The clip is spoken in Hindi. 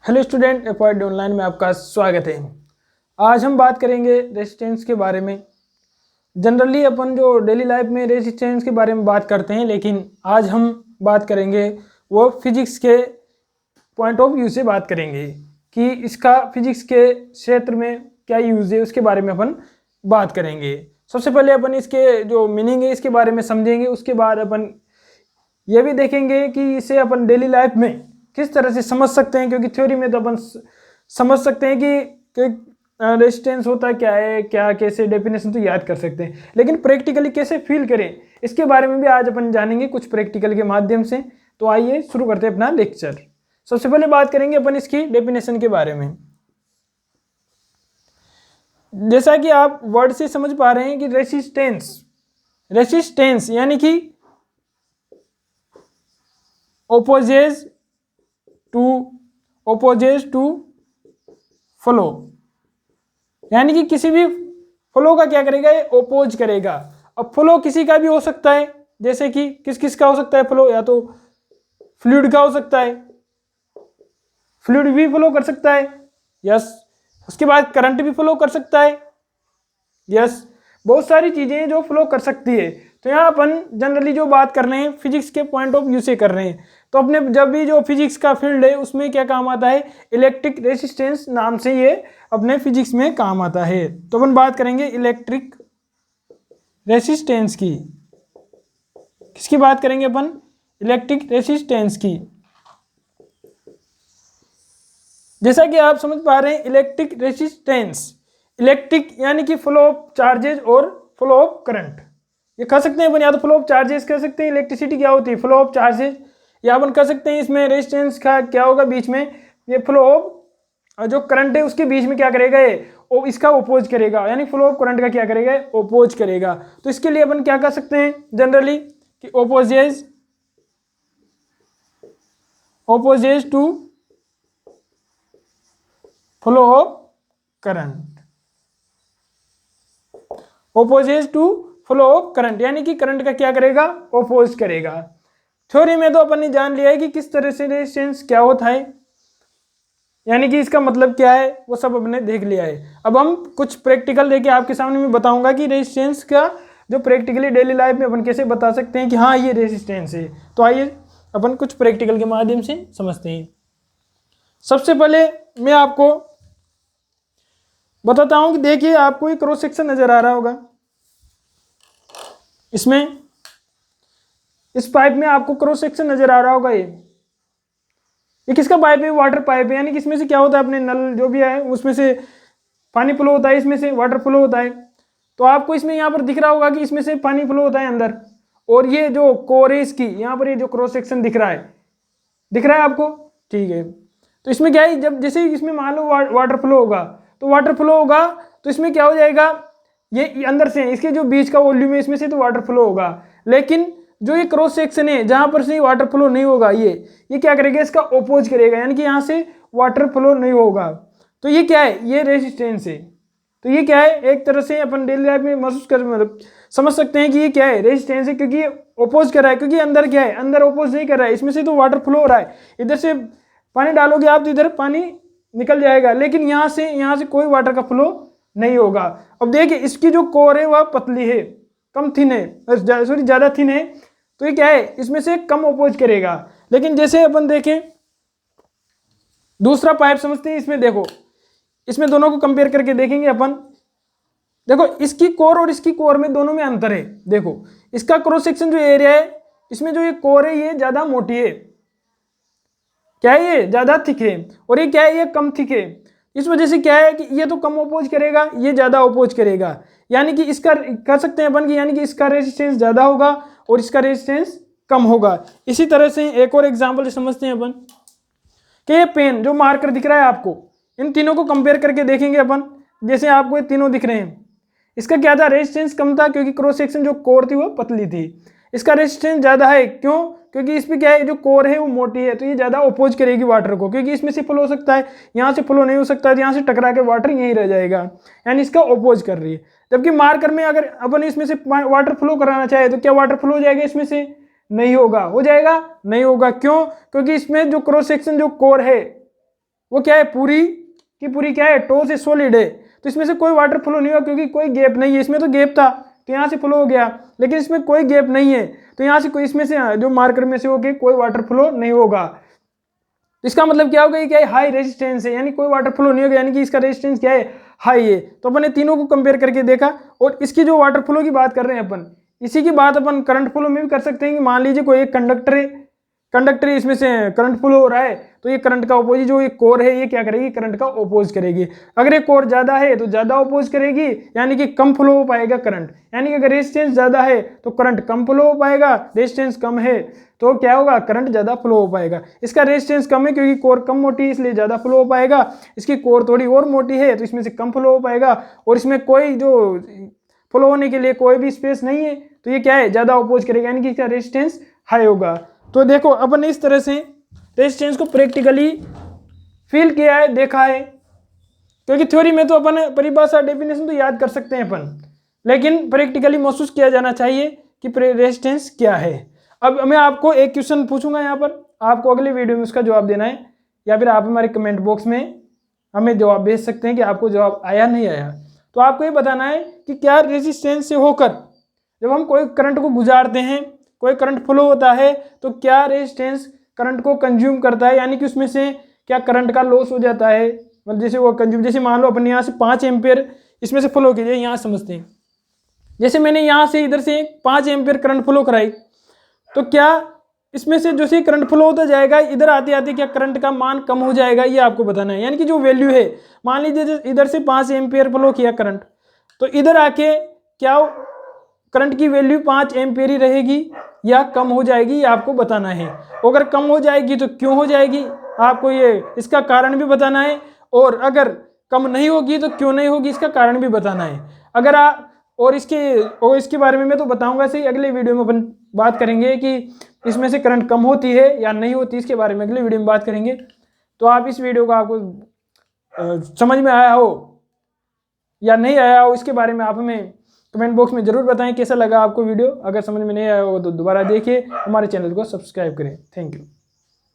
हेलो स्टूडेंट, एफआईडी ऑनलाइन में आपका स्वागत है। आज हम बात करेंगे रेजिस्टेंस के बारे में। जनरली अपन जो डेली लाइफ में रेजिस्टेंस के बारे में बात करते हैं, लेकिन आज हम बात करेंगे वो फिजिक्स के पॉइंट ऑफ व्यू से बात करेंगे कि इसका फिजिक्स के क्षेत्र में क्या यूज़ है, उसके बारे में अपन बात करेंगे। सबसे पहले अपन इसके जो मीनिंग है इसके बारे में समझेंगे। उसके बाद अपन ये भी देखेंगे कि इसे अपन डेली लाइफ में किस तरह से समझ सकते हैं, क्योंकि थ्योरी में तो अपन समझ सकते हैं कि रेजिस्टेंस होता क्या है, क्या कैसे डेफिनेशन तो याद कर सकते हैं, लेकिन प्रैक्टिकली कैसे फील करें इसके बारे में भी आज अपन जानेंगे कुछ प्रैक्टिकल के माध्यम से। तो आइए शुरू करते हैं अपना लेक्चर। सबसे पहले बात करेंगे अपन इसकी डेफिनेशन के बारे में। जैसा कि आप वर्ड से समझ पा रहे हैं कि रेसिस्टेंस यानी कि ओपोजेज टू फ्लो, यानी कि किसी भी फ्लो का क्या करेगा, ये ओपोज करेगा। अब फ्लो किसी का भी हो सकता है, जैसे कि किस का हो सकता है फ्लो, या तो फ्लूइड का हो सकता है, फ्लूइड भी फ्लो कर सकता है, यस। उसके बाद करंट भी फ्लो कर सकता है, यस। बहुत सारी चीजें जो फ्लो कर सकती है। तो यहाँ अपन जनरली जो बात कर रहे हैं फिजिक्स के पॉइंट ऑफ व्यू से कर रहे हैं। तो अपने जब भी जो फिजिक्स का फील्ड है उसमें क्या काम आता है, इलेक्ट्रिक रेजिस्टेंस नाम से ये अपने फिजिक्स में काम आता है। तो अपन बात करेंगे इलेक्ट्रिक रेजिस्टेंस की। किसकी बात करेंगे अपन? इलेक्ट्रिक रेजिस्टेंस की। जैसा कि आप समझ पा रहे हैं इलेक्ट्रिक रेजिस्टेंस, इलेक्ट्रिक यानी कि फ्लो ऑफ चार्जेस और फ्लो ऑफ करंट, ये कह सकते हैं अपन। या तो फ्लो ऑफ चार्जेस कह सकते हैं, इलेक्ट्रिसिटी क्या होती है, फ्लो ऑफ चार्जेस। या अपन कह सकते हैं इसमें रेजिस्टेंस का क्या होगा, बीच में ये फ्लो ऑफ जो करंट है उसके बीच में क्या करेगा, ये इसका ओपोज करेगा, यानी फ्लो ऑफ करंट का क्या करेगा, ओपोज करेगा। तो इसके लिए अपन क्या कह सकते हैं जनरली कि opposes to flow of current, opposes to flow of current, यानी कि करंट का क्या करेगा, ओपोज करेगा। थ्योरी में तो अपन ने जान लिया है कि किस तरह से रेजिस्टेंस क्या होता है, यानी कि इसका मतलब क्या है, वो सब अपने देख लिया है। अब हम कुछ प्रैक्टिकल देके आपके सामने मैं बताऊंगा कि रेजिस्टेंस का जो प्रैक्टिकली डेली लाइफ में अपन कैसे बता सकते हैं कि हाँ ये रेजिस्टेंस है। तो आइए अपन कुछ प्रैक्टिकल के माध्यम से समझते हैं। सबसे पहले मैं आपको बताता हूं कि देखिए आपको एक क्रॉस सेक्शन नजर आ रहा होगा, इसमें इस पाइप में आपको क्रॉस सेक्शन नजर आ रहा होगा। ये किसका पाइप है? वाटर पाइप है। यानी कि इसमें से क्या होता है, अपने नल जो भी है उसमें से पानी फ्लो होता है, इसमें से वाटर फ्लो होता है। तो आपको इसमें यहाँ पर दिख रहा होगा कि इसमें से पानी फ्लो होता है अंदर, और ये जो कोर है इसकी, यहाँ पर ये जो क्रॉस सेक्शन दिख रहा है आपको, ठीक है। तो इसमें क्या है, जब जैसे इसमें मान लो वाटर फ्लो होगा, तो वाटर फ्लो होगा तो इसमें क्या हो जाएगा, ये अंदर से इसके जो बीच का वॉल्यूम है इसमें से तो वाटर फ्लो होगा। लेकिन जो ये क्रॉस सेक्शन है जहां पर से वाटर फ्लो नहीं होगा, ये क्या करेगा, इसका ओपोज करेगा, यानी कि यहां से वाटर फ्लो नहीं होगा। तो ये क्या है, ये रेजिस्टेंस है। तो ये क्या है, एक तरह से अपन डेली लाइफ में महसूस कर मतलब समझ सकते हैं कि ये क्या है, रेजिस्टेंस है, क्योंकि ये ओपोज कर रहा है। क्योंकि अंदर क्या है, अंदर ओपोज नहीं कर रहा है, इसमें से तो वाटर फ्लो हो रहा है। इधर से पानी डालोगे आप तो इधर पानी निकल जाएगा, लेकिन यहाँ से कोई वाटर का फ्लो नहीं होगा। अब देखिए इसकी जो कोर है वह पतली है, कम थिन है, सॉरी ज्यादा थिन है। तो ये क्या है, इसमें से कम ओपोज करेगा। लेकिन जैसे अपन देखें दूसरा पाइप समझते हैं, इसमें देखो, इसमें दोनों को कंपेयर करके देखेंगे अपन। देखो इसकी कोर और इसकी कोर में दोनों में अंतर है। देखो इसका क्रॉस सेक्शन जो एरिया है, इसमें जो ये कोर है ये ज्यादा मोटी है, क्या है, ये ज्यादा थिक है, और ये क्या है, ये कम थिक है। इस वजह से क्या है कि ये तो कम ओपोज करेगा, ये ज्यादा ओपोज करेगा। यानी कि इसका कह सकते हैं अपन कि यानी कि इसका रेजिस्टेंस ज्यादा होगा और इसका रेजिस्टेंस कम होगा। इसी तरह से एक और एग्जांपल समझते हैं अपन कि ये पेन जो मार्कर दिख रहा है आपको, इन तीनों को कंपेयर करके देखेंगे अपन। जैसे आपको ये तीनों दिख रहे हैं, इसका क्या था, रेजिस्टेंस कम था, क्योंकि क्रॉस सेक्शन जो कोर थी वो पतली थी। इसका रेजिस्टेंस ज्यादा है, क्यों? क्योंकि इसमें क्या है, जो कोर है वो मोटी है, तो ये ज्यादा ओपोज करेगी वाटर को, क्योंकि इसमें से फ्लो हो सकता है, यहाँ से फ्लो नहीं हो सकता है, यहाँ से टकरा के वाटर यहीं रह जाएगा, यानी इसका ओपोज कर रही है। जबकि मार्कर में अगर अपन इसमें से वाटर फ्लो कराना चाहे तो क्या वाटर फ्लो हो जाएगा इसमें से? नहीं होगा। हो जाएगा? नहीं होगा। क्यों? क्योंकि इसमें जो क्रॉस सेक्शन जो कोर है वो क्या है, पूरी की पूरी क्या है, टो से सॉलिड है, तो इसमें से कोई वाटर फ्लो नहीं हुआ क्योंकि कोई गैप नहीं है। इसमें तो गैप था तो यहाँ से फ्लो हो गया, लेकिन इसमें कोई गैप नहीं है तो यहाँ से कोई, इसमें से जो मार्कर में से होके कोई वाटर फ्लो नहीं होगा। तो इसका मतलब क्या होगा, ये क्या है, हाई रेजिस्टेंस है, यानी कोई वाटर फ्लो नहीं होगा, यानी कि इसका रेजिस्टेंस क्या है, हाई है। तो अपन ने तीनों को कंपेयर करके देखा, और इसकी जो वाटर फ्लो की बात कर रहे हैं अपन, इसी की बात अपन करंट फ्लो में भी कर सकते हैं कि मान लीजिए कोई एक कंडक्टर है, इसमें से करंट फ्लो हो रहा है, तो ये करंट का अपोजिट जो ये कोर है ये क्या करेगी, करंट का अपोज करेगी। अगर ये कोर ज्यादा है तो ज्यादा अपोज करेगी, यानी कि कम फ्लो हो पाएगा करंट। यानी कि अगर रेजिस्टेंस ज्यादा है तो करंट कम फ्लो हो पाएगा, रेजिस्टेंस कम है तो क्या होगा, करंट ज्यादा फ्लो हो पाएगा। इसका रेजिस्टेंस कम है क्योंकि कोर कम मोटी है इसलिए ज्यादा फ्लो हो पाएगा, इसकी कोर थोड़ी और मोटी है तो इसमें से कम फ्लो हो पाएगा, और इसमें कोई जो फ्लो होने के लिए कोई भी स्पेस नहीं है तो ये क्या है, ज्यादा अपोज करेगा, यानी कि इसका रेजिस्टेंस हाई होगा। तो देखो अपन ने इस तरह से रेजिस्टेंस को प्रैक्टिकली फील किया है, देखा है, क्योंकि थ्योरी में तो अपन परिभाषा डेफिनेशन तो याद कर सकते हैं अपन, लेकिन प्रैक्टिकली महसूस किया जाना चाहिए कि रेजिस्टेंस क्या है। अब मैं आपको एक क्वेश्चन पूछूंगा यहाँ पर, आपको अगले वीडियो में उसका जवाब देना है, या फिर आप हमारे कमेंट बॉक्स में हमें जवाब भेज सकते हैं कि आपको जवाब आया नहीं आया। तो आपको ये बताना है कि क्या रेजिस्टेंस से होकर जब हम कोई करंट को गुजारते हैं, कोई करंट फ्लो होता है, तो क्या रेजिस्टेंस करंट को कंज्यूम करता है, यानी कि उसमें से क्या करंट का लॉस हो जाता है, मतलब जैसे वो कंज्यूम, जैसे मान लो अपन यहाँ से 5 एम्पियर इसमें से फ्लो कीजिए, यहाँ समझते हैं, जैसे मैंने यहाँ से इधर से 5 एम्पियर करंट फ्लो कराई, तो क्या इसमें से जो से करंट फ्लो होता जाएगा, इधर आते आते क्या करंट का मान कम हो जाएगा, ये आपको बताना है। यानी कि जो वैल्यू है, मान लीजिए इधर से 5 एम्पियर फ्लो किया करंट, तो इधर आके क्या करंट की वैल्यू 5 एम्पियर ही रहेगी या कम हो जाएगी, ये आपको बताना है। अगर कम हो जाएगी तो क्यों हो जाएगी, आपको ये इसका कारण भी बताना है, और अगर कम नहीं होगी तो क्यों नहीं होगी, इसका कारण भी बताना है। अगर आप और इसके बारे में मैं तो बताऊंगा सही, अगले वीडियो में अपन बात करेंगे कि इसमें से करंट कम होती है या नहीं होती, इसके बारे में अगले वीडियो में बात करेंगे। तो आप इस वीडियो को आपको समझ में आया हो या नहीं आया हो, इसके बारे में आप हमें कमेंट बॉक्स में जरूर बताएं कैसा लगा आपको वीडियो। अगर समझ में नहीं आया हो तो दोबारा देखिए, हमारे चैनल को सब्सक्राइब करें। Thank you.